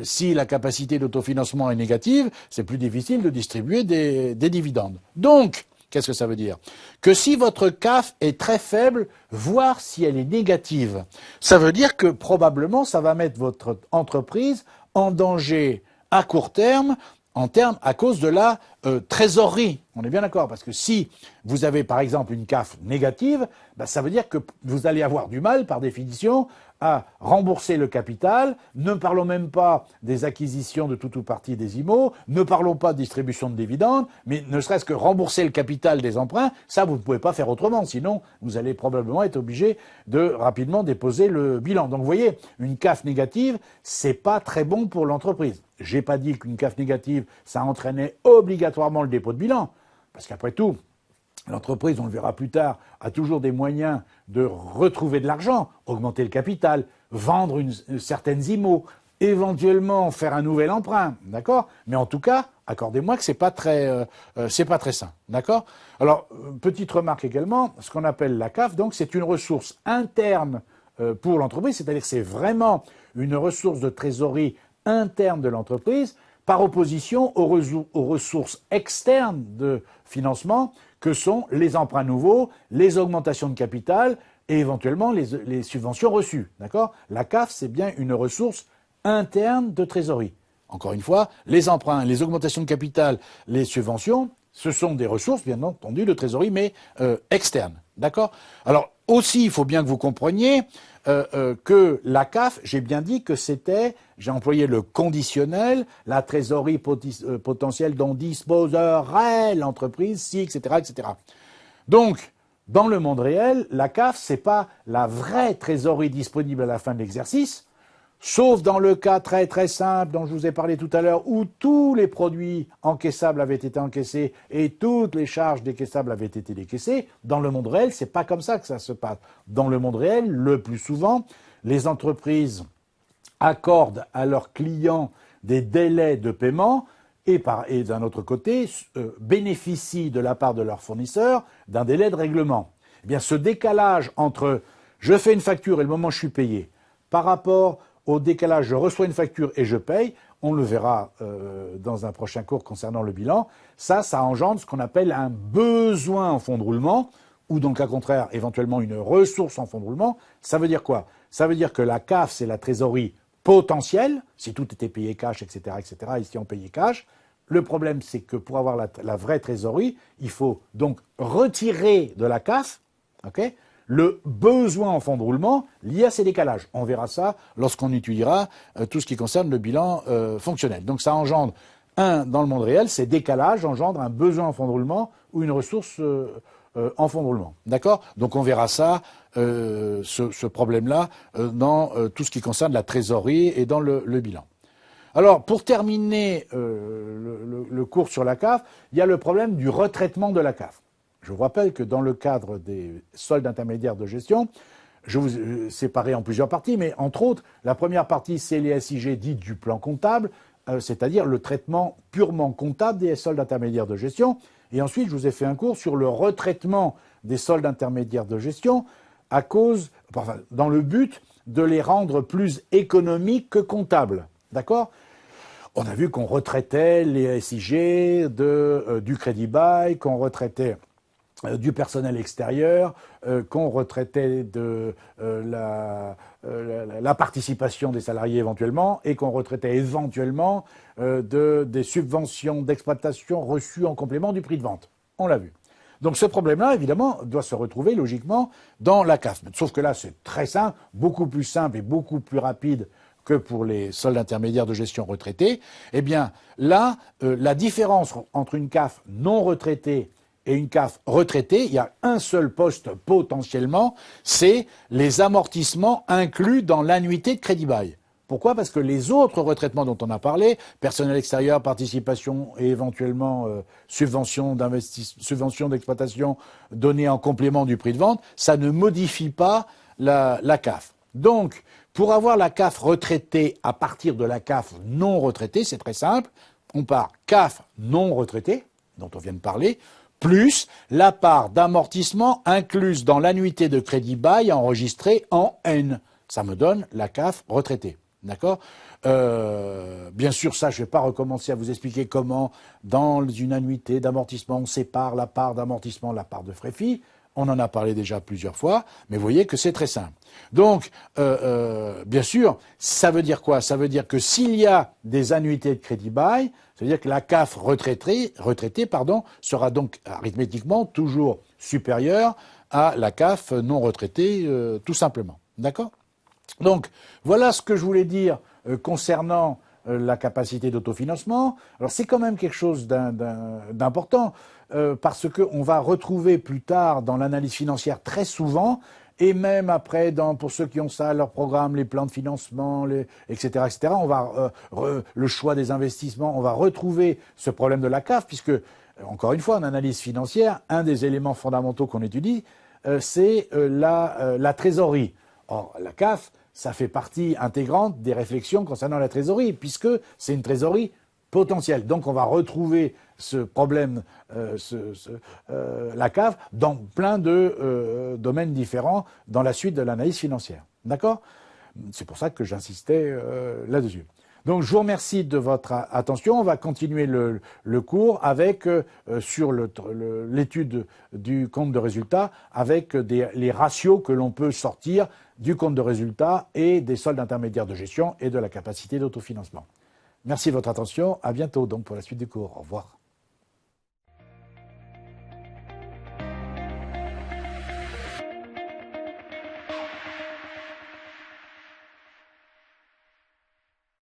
Si la capacité d'autofinancement est négative, c'est plus difficile de distribuer des dividendes. Donc, qu'est-ce que ça veut dire? Que si votre CAF est très faible, voire si elle est négative, ça veut dire que probablement ça va mettre votre entreprise en danger à court terme, à cause de la trésorerie. On est bien d'accord, parce que si vous avez par exemple une CAF négative, ça veut dire que vous allez avoir du mal, par définition, à rembourser le capital. Ne parlons même pas des acquisitions de tout ou partie des IMO, ne parlons pas de distribution de dividendes, mais ne serait-ce que rembourser le capital des emprunts, ça vous ne pouvez pas faire autrement, sinon vous allez probablement être obligé de rapidement déposer le bilan. Donc vous voyez, une CAF négative, c'est pas très bon pour l'entreprise. J'ai pas dit qu'une CAF négative, ça entraînait obligatoirement le dépôt de bilan, parce qu'après tout, l'entreprise, on le verra plus tard, a toujours des moyens de retrouver de l'argent, augmenter le capital, vendre certaines IMO, éventuellement faire un nouvel emprunt, d'accord? Mais en tout cas, accordez-moi que c'est pas très sain, d'accord? Alors, petite remarque également, ce qu'on appelle la CAF, donc, c'est une ressource interne pour l'entreprise, c'est-à-dire que c'est vraiment une ressource de trésorerie interne de l'entreprise, par opposition aux ressources externes de financement que sont les emprunts nouveaux, les augmentations de capital et éventuellement les subventions reçues. D'accord? La CAF, c'est bien une ressource interne de trésorerie. Encore une fois, les emprunts, les augmentations de capital, les subventions, ce sont des ressources, bien entendu, de trésorerie, mais externes. D'accord? Alors, aussi, il faut bien que vous compreniez que la CAF, j'ai bien dit que c'était, j'ai employé le conditionnel, la trésorerie potentielle dont disposerait l'entreprise, si, etc., etc. Donc, dans le monde réel, la CAF, c'est pas la vraie trésorerie disponible à la fin de l'exercice, sauf dans le cas très très simple dont je vous ai parlé tout à l'heure, où tous les produits encaissables avaient été encaissés et toutes les charges décaissables avaient été décaissées. Dans le monde réel, c'est pas comme ça que ça se passe. Dans le monde réel, le plus souvent, les entreprises accordent à leurs clients des délais de paiement et d'un autre côté, bénéficient de la part de leurs fournisseurs d'un délai de règlement. Eh bien, ce décalage entre je fais une facture et le moment où je suis payé, par rapport au décalage, je reçois une facture et je paye, on le verra dans un prochain cours concernant le bilan, ça engendre ce qu'on appelle un besoin en fonds de roulement, ou dans le cas contraire, éventuellement une ressource en fonds de roulement. Ça veut dire quoi? Ça veut dire que la CAF, c'est la trésorerie potentielle, si tout était payé cash, etc., etc., ici on payait cash. Le problème, c'est que pour avoir la vraie trésorerie, il faut donc retirer de la CAF, ok, le besoin en fonds de roulement lié à ces décalages. On verra ça lorsqu'on étudiera tout ce qui concerne le bilan fonctionnel. Donc ça engendre, dans le monde réel, ces décalages engendrent un besoin en fonds de roulement ou une ressource en fonds de roulement. D'accord? Donc on verra ça, ce problème-là, dans tout ce qui concerne la trésorerie et dans le bilan. Alors, pour terminer le cours sur la CAF, il y a le problème du retraitement de la CAF. Je vous rappelle que dans le cadre des soldes intermédiaires de gestion, je vous ai séparé en plusieurs parties, mais entre autres, la première partie, c'est les SIG dites du plan comptable, c'est-à-dire le traitement purement comptable des soldes intermédiaires de gestion. Et ensuite, je vous ai fait un cours sur le retraitement des soldes intermédiaires de gestion dans le but de les rendre plus économiques que comptables. D'accord? On a vu qu'on retraitait les SIG du crédit bail, qu'on retraitait du personnel extérieur, qu'on retraitait de la participation des salariés éventuellement, et qu'on retraitait éventuellement des subventions d'exploitation reçues en complément du prix de vente. On l'a vu. Donc ce problème-là, évidemment, doit se retrouver logiquement dans la CAF. Sauf que là, c'est très simple, beaucoup plus simple et beaucoup plus rapide que pour les soldes intermédiaires de gestion retraités. Eh bien, là, la différence entre une CAF non retraitée et une CAF retraitée, il y a un seul poste potentiellement, c'est les amortissements inclus dans l'annuité de crédit bail. Pourquoi? Parce que les autres retraitements dont on a parlé, personnel extérieur, participation et éventuellement subvention d'exploitation donnée en complément du prix de vente, ça ne modifie pas la CAF. Donc, pour avoir la CAF retraitée à partir de la CAF non retraitée, c'est très simple. On part CAF non retraitée, dont on vient de parler, plus la part d'amortissement incluse dans l'annuité de crédit bail enregistrée en N. Ça me donne la CAF retraitée. D'accord? Bien sûr, ça, je ne vais pas recommencer à vous expliquer comment, dans une annuité d'amortissement, on sépare la part d'amortissement de la part de frais FI. On en a parlé déjà plusieurs fois, mais vous voyez que c'est très simple. Donc, bien sûr, ça veut dire quoi? Ça veut dire que s'il y a des annuités de crédit bail, ça veut dire que la CAF retraitée, sera donc arithmétiquement toujours supérieure à la CAF non retraitée, tout simplement. D'accord? Donc, voilà ce que je voulais dire concernant la capacité d'autofinancement. Alors, c'est quand même quelque chose d'important parce qu'on va retrouver plus tard dans l'analyse financière très souvent, et même après, pour ceux qui ont ça, leur programme, les plans de financement, etc., etc., on va le choix des investissements, on va retrouver ce problème de la CAF, puisque, encore une fois, en analyse financière, un des éléments fondamentaux qu'on étudie, c'est la trésorerie. Or, la CAF, ça fait partie intégrante des réflexions concernant la trésorerie, puisque c'est une trésorerie potentielle. Donc on va retrouver ce problème, la cave, dans plein de domaines différents dans la suite de l'analyse financière. D'accord ? C'est pour ça que j'insistais là-dessus. Donc je vous remercie de votre attention. On va continuer le cours avec sur l'étude du compte de résultat avec les ratios que l'on peut sortir du compte de résultat et des soldes intermédiaires de gestion et de la capacité d'autofinancement. Merci de votre attention. À bientôt donc pour la suite du cours. Au revoir.